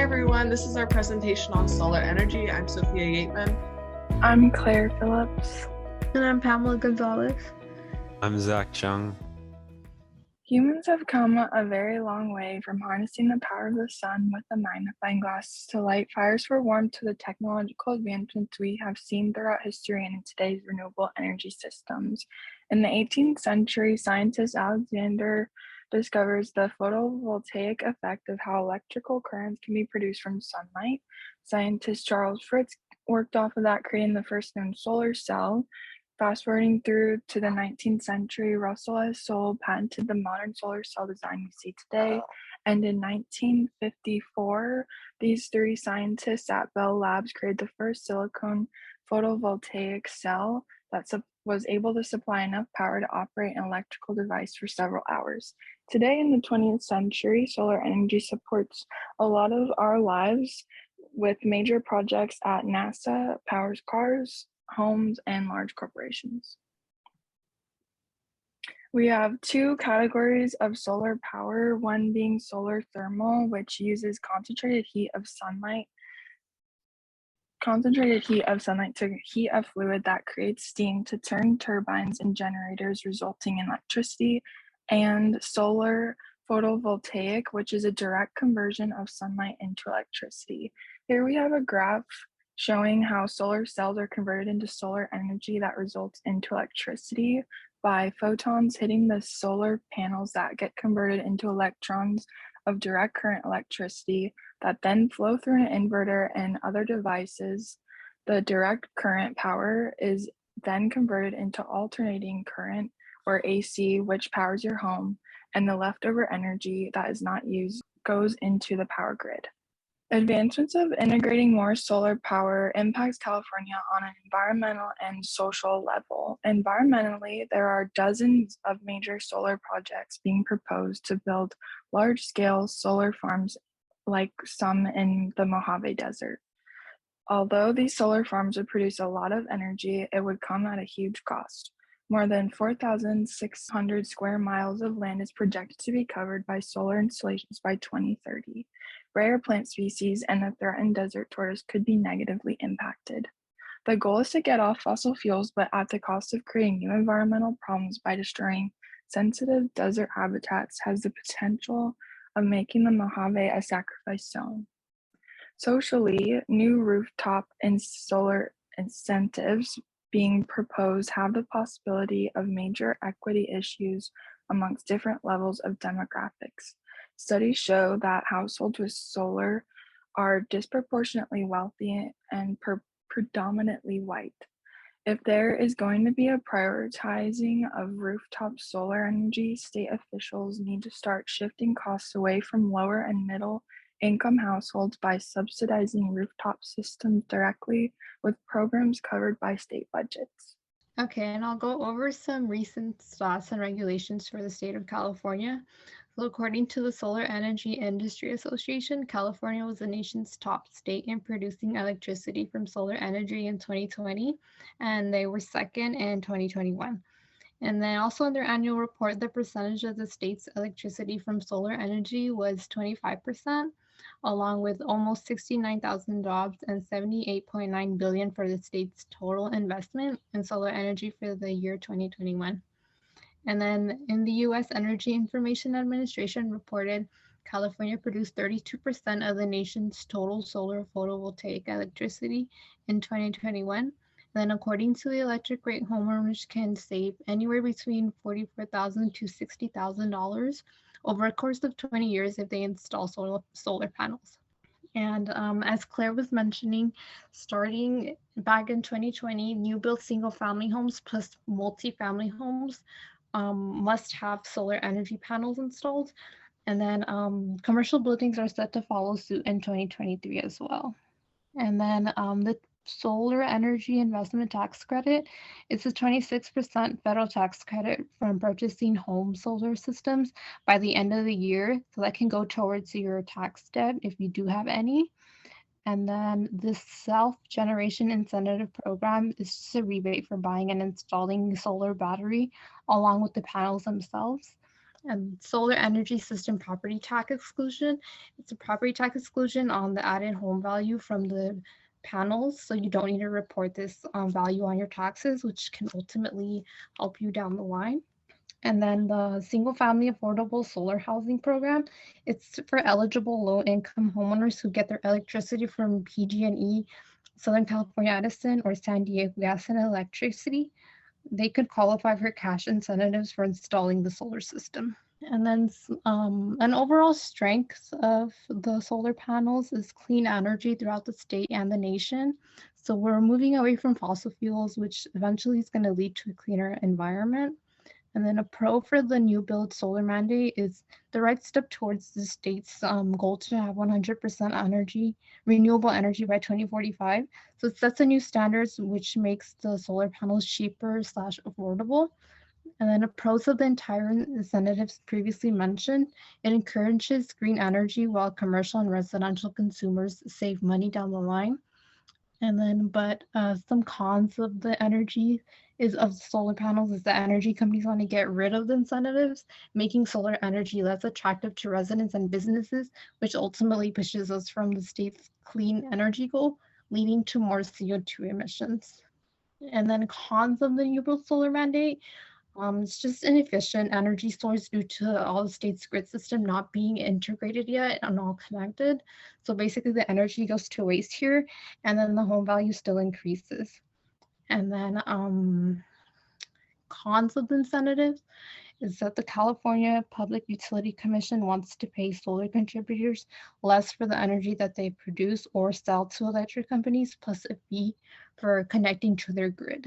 everyone, this is our presentation on solar energy. I'm Sophia Yateman. I'm Claire Phillips. And I'm Pamela Gonzalez. I'm Zach Chung. Humans have come a very long way from harnessing the power of the sun with a magnifying glass to light fires for warmth to the technological advancements we have seen throughout history and in today's renewable energy systems. In the 18th century, scientist Alexander discovers the photovoltaic effect of how electrical currents can be produced from sunlight. Scientist Charles Fritz worked off of that, creating the first known solar cell. Fast forwarding through to the 19th century, Russell S. Soule patented the modern solar cell design we see today. And in 1954, these three scientists at Bell Labs created the first silicon photovoltaic cell that was able to supply enough power to operate an electrical device for several hours. Today, in the 20th century, solar energy supports a lot of our lives, with major projects at NASA, powers cars, homes, and large corporations. We have two categories of solar power, one being solar thermal, which uses concentrated heat of sunlight to heat a fluid that creates steam to turn turbines and generators, resulting in electricity, and solar photovoltaic, which is a direct conversion of sunlight into electricity. Here we have a graph showing how solar cells are converted into solar energy that results into electricity by photons hitting the solar panels that get converted into electrons of direct current electricity that then flow through an inverter and other devices. The direct current power is then converted into alternating current, or AC, which powers your home, and the leftover energy that is not used goes into the power grid. Advancements of integrating more solar power impacts California on an environmental and social level. Environmentally, there are dozens of major solar projects being proposed to build large-scale solar farms like some in the Mojave Desert. Although these solar farms would produce a lot of energy, it would come at a huge cost. More than 4,600 square miles of land is projected to be covered by solar installations by 2030. Rare plant species and the threatened desert tortoise could be negatively impacted. The goal is to get off fossil fuels, but at the cost of creating new environmental problems by destroying sensitive desert habitats, has the potential of making the Mojave a sacrifice zone. Socially, new rooftop and solar incentives being proposed have the possibility of major equity issues amongst different levels of demographics. Studies show that households with solar are disproportionately wealthy and predominantly white. If there is going to be a prioritizing of rooftop solar energy, state officials need to start shifting costs away from lower and middle income households by subsidizing rooftop systems directly with programs covered by state budgets. Okay, and I'll go over some recent stats and regulations for the state of California. So according to the Solar Energy Industry Association, California was the nation's top state in producing electricity from solar energy in 2020, and they were second in 2021. And then also in their annual report, the percentage of the state's electricity from solar energy was 25%, along with almost 69,000 jobs and 78.9 billion for the state's total investment in solar energy for the year 2021. And then in the US Energy Information Administration reported California produced 32% of the nation's total solar photovoltaic electricity in 2021. Then according to the electric rate, homeowners can save anywhere between $44,000 to $60,000 over a course of 20 years if they install solar panels. And as Claire was mentioning, starting back in 2020, new built single family homes plus multi-family homes must have solar energy panels installed. And then commercial buildings are set to follow suit in 2023 as well. And then the solar energy investment tax credit is a 26% federal tax credit from purchasing home solar systems by the end of the year. So that can go towards your tax debt if you do have any. And then the self-generation incentive program is just a rebate for buying and installing solar battery along with the panels themselves. And solar energy system property tax exclusion. It's a property tax exclusion on the added home value from the panels. So you don't need to report this value on your taxes, which can ultimately help you down the line. And then the single family affordable solar housing program, it's for eligible low income homeowners who get their electricity from PG&E, Southern California Edison, or San Diego Gas and Electricity. They could qualify for cash incentives for installing the solar system. And then an overall strength of the solar panels is clean energy throughout the state and the nation. So we're moving away from fossil fuels, which eventually is going to lead to a cleaner environment. And then a pro for the new build solar mandate is the right step towards the state's goal to have 100% energy, renewable energy by 2045. So it sets a new standards, which makes the solar panels cheaper / affordable. And then a pros of the entire incentives previously mentioned, it encourages green energy while commercial and residential consumers save money down the line. And then, but some cons of the energy is of solar panels is that energy companies want to get rid of the incentives, making solar energy less attractive to residents and businesses, which ultimately pushes us from the state's clean energy goal, leading to more CO2 emissions. And then cons of the new build solar mandate, it's just inefficient energy source due to all the state's grid system not being integrated yet and all connected. So basically the energy goes to waste here, and then the home value still increases. And then cons of the incentives is that the California Public Utility Commission wants to pay solar contributors less for the energy that they produce or sell to electric companies, plus a fee for connecting to their grid.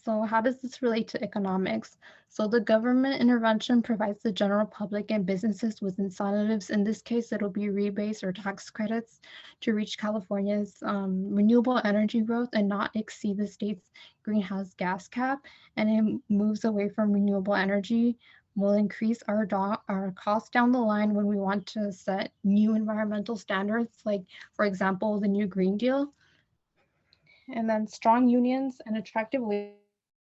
So how does this relate to economics? So the government intervention provides the general public and businesses with incentives. In this case, it'll be rebates or tax credits to reach California's renewable energy growth and not exceed the state's greenhouse gas cap. And it moves away from renewable energy, will increase our costs down the line when we want to set new environmental standards, like, for example, the new Green Deal. And then strong unions and attractive wages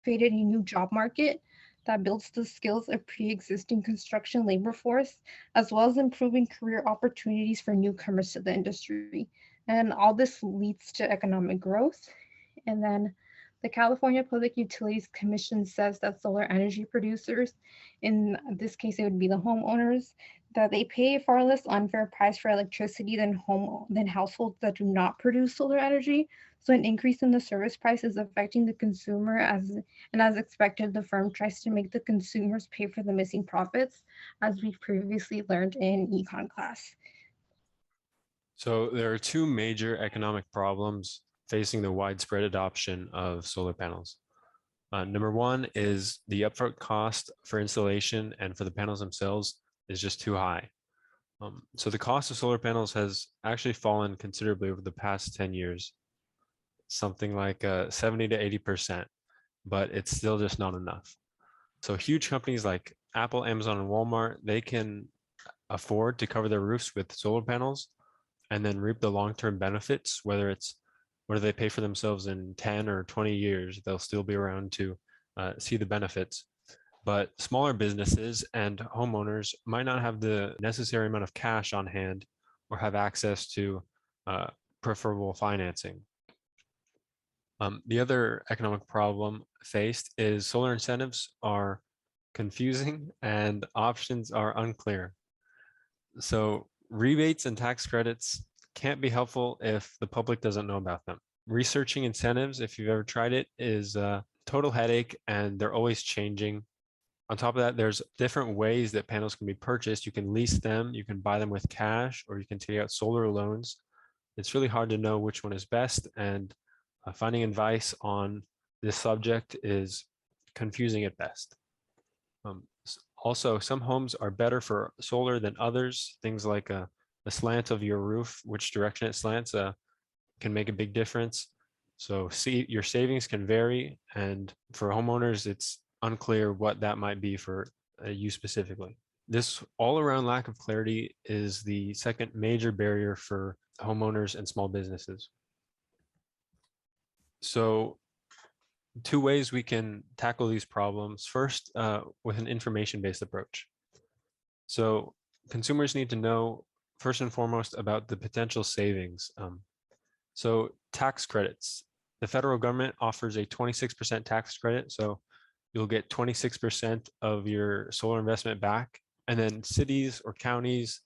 created a new job market that builds the skills of pre-existing construction labor force, as well as improving career opportunities for newcomers to the industry. And all this leads to economic growth. And then the California Public Utilities Commission says that solar energy producers, in this case it would be the homeowners, that they pay a far less unfair price for electricity than households that do not produce solar energy. So an increase in the service price is affecting the consumer as expected, the firm tries to make the consumers pay for the missing profits, as we've previously learned in econ class. So there are two major economic problems facing the widespread adoption of solar panels. Number one is the upfront cost for installation and for the panels themselves is just too high. So the cost of solar panels has actually fallen considerably over the past 10 years, something like 70 to 80%, but it's still just not enough. So huge companies like Apple, Amazon, and Walmart, they can afford to cover their roofs with solar panels and then reap the long-term benefits, whether they pay for themselves in 10 or 20 years, they'll still be around to see the benefits. But smaller businesses and homeowners might not have the necessary amount of cash on hand or have access to preferable financing. The other economic problem faced is solar incentives are confusing and options are unclear. So rebates and tax credits can't be helpful if the public doesn't know about them. Researching incentives, if you've ever tried it, is a total headache and they're always changing. On top of that, there's different ways that panels can be purchased. You can lease them, you can buy them with cash, or you can take out solar loans. It's really hard to know which one is best, and finding advice on this subject is confusing at best. Also, some homes are better for solar than others. Things like the slant of your roof, which direction it slants, can make a big difference. So your savings can vary, and for homeowners, it's unclear what that might be for you specifically. This all-around lack of clarity is the second major barrier for homeowners and small businesses. So two ways we can tackle these problems. First, with an information-based approach. So consumers need to know first and foremost about the potential savings. So tax credits. The federal government offers a 26% tax credit. So you'll get 26% of your solar investment back. And then cities or counties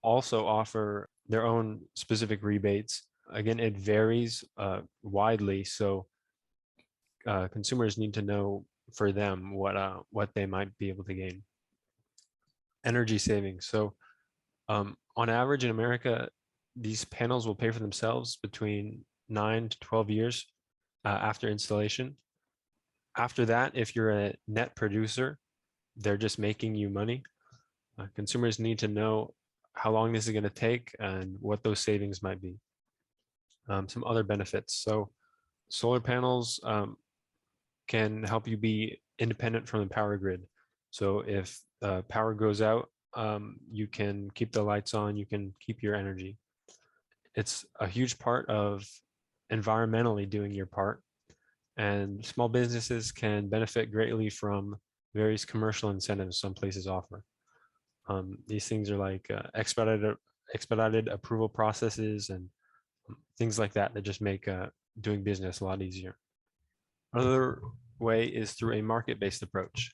also offer their own specific rebates. Again, it varies widely. So consumers need to know for them what they might be able to gain. Energy savings. So on average in America, these panels will pay for themselves between 9 to 12 years after installation. After that, if you're a net producer, they're just making you money. Consumers need to know how long this is going to take and what those savings might be. Some other benefits. So solar panels can help you be independent from the power grid. So if power goes out, you can keep the lights on, you can keep your energy. It's a huge part of environmentally doing your part. And small businesses can benefit greatly from various commercial incentives some places offer. These things are like expedited approval processes and things like that that just make doing business a lot easier. Another way is through a market-based approach.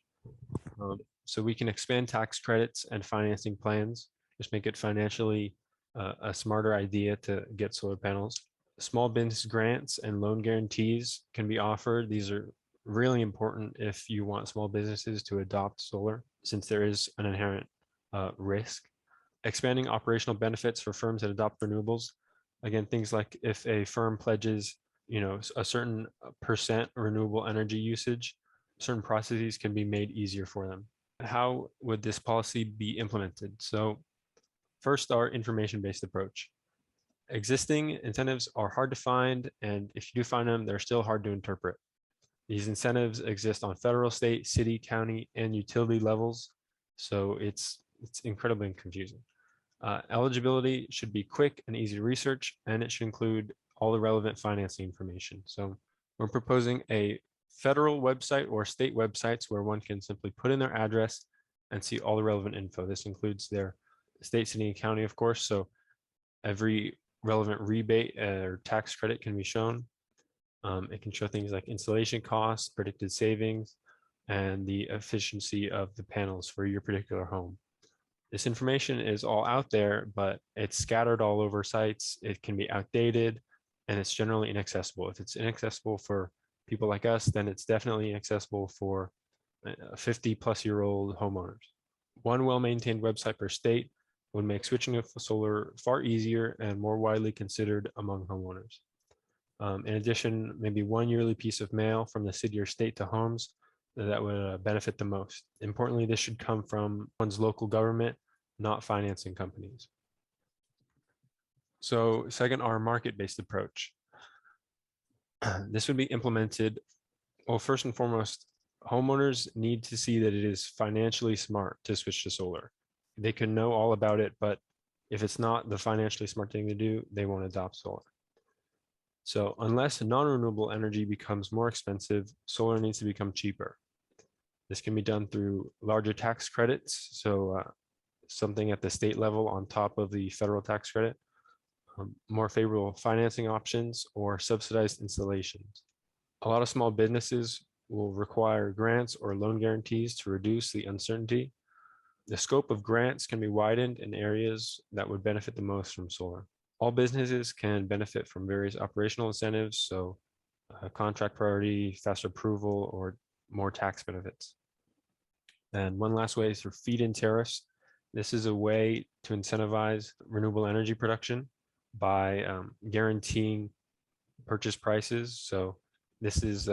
So we can expand tax credits and financing plans, just make it financially a smarter idea to get solar panels. Small business grants and loan guarantees can be offered. These are really important if you want small businesses to adopt solar, since there is an inherent risk. Expanding operational benefits for firms that adopt renewables. Again, things like if a firm pledges, a certain percent renewable energy usage, certain processes can be made easier for them. How would this policy be implemented? So first, our information-based approach. Existing incentives are hard to find, and if you do find them, they're still hard to interpret. These incentives exist on federal, state, city, county, and utility levels, so it's incredibly confusing. Eligibility should be quick and easy to research, and it should include all the relevant financing information. So we're proposing a federal website or state websites where one can simply put in their address and see all the relevant info. This includes their state, city, and county, of course. So every relevant rebate or tax credit can be shown. It can show things like installation costs, predicted savings, and the efficiency of the panels for your particular home. This information is all out there, but it's scattered all over sites. It can be outdated, and it's generally inaccessible. If it's inaccessible for people like us, then it's definitely inaccessible for 50-plus-year-old homeowners. One well-maintained website per state would make switching to solar far easier and more widely considered among homeowners. In addition, maybe one yearly piece of mail from the city or state to homes that would benefit the most. Importantly, this should come from one's local government, not financing companies. So second, our market-based approach. This would be implemented, well, first and foremost, homeowners need to see that it is financially smart to switch to solar. They can know all about it, but if it's not the financially smart thing to do, they won't adopt solar. So unless non-renewable energy becomes more expensive, solar needs to become cheaper. This can be done through larger tax credits, so something at the state level on top of the federal tax credit, more favorable financing options, or subsidized installations. A lot of small businesses will require grants or loan guarantees to reduce the uncertainty. The scope of grants can be widened in areas that would benefit the most from solar. All businesses can benefit from various operational incentives, so contract priority, faster approval, or more tax benefits. And one last way is through feed-in tariffs. This is a way to incentivize renewable energy production by guaranteeing purchase prices. So this is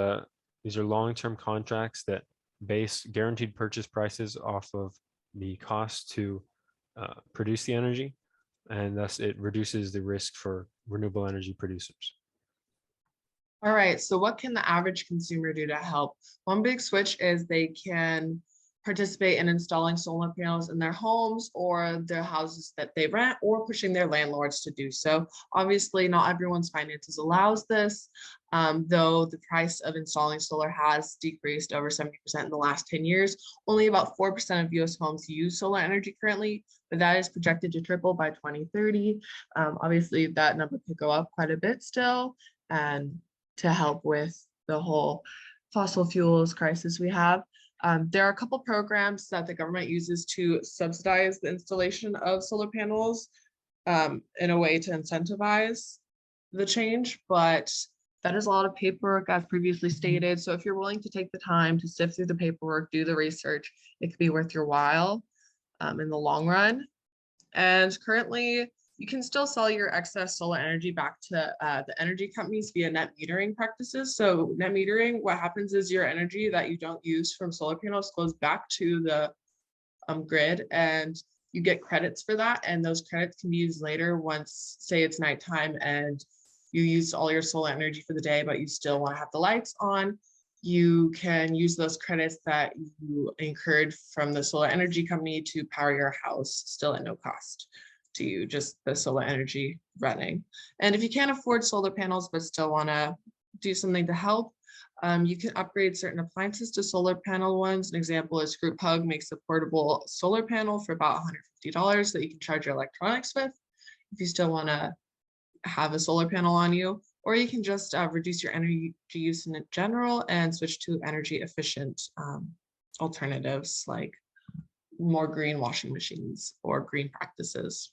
these are long-term contracts that base guaranteed purchase prices off of the cost to produce the energy, and thus it reduces the risk for renewable energy producers. All right, so what can the average consumer do to help? One big switch is they can participate in installing solar panels in their homes or their houses that they rent, or pushing their landlords to do so. Obviously, not everyone's finances allows this. Though the price of installing solar has decreased over 70% in the last 10 years, only about 4% of US homes use solar energy currently, but that is projected to triple by 2030. Obviously, that number could go up quite a bit still, and to help with the whole fossil fuels crisis we have. There are a couple programs that the government uses to subsidize the installation of solar panels in a way to incentivize the change, but that is a lot of paperwork, as previously stated. So if you're willing to take the time to sift through the paperwork, do the research, it could be worth your while in the long run. And currently, you can still sell your excess solar energy back to the energy companies via net metering practices. So net metering, what happens is your energy that you don't use from solar panels goes back to the grid, and you get credits for that. And those credits can be used later once, say it's nighttime and you used all your solar energy for the day, but you still want to have the lights on. You can use those credits that you incurred from the solar energy company to power your house, still at no cost to you, just the solar energy running. And if you can't afford solar panels, but still want to do something to help, you can upgrade certain appliances to solar panel ones. An example is Group Hug makes a portable solar panel for about $150 that you can charge your electronics with if you still want to have a solar panel on you, or you can just reduce your energy use in general and switch to energy efficient alternatives like more green washing machines or green practices.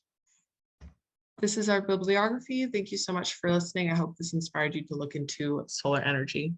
This is our bibliography. Thank you so much for listening. I hope this inspired you to look into solar energy.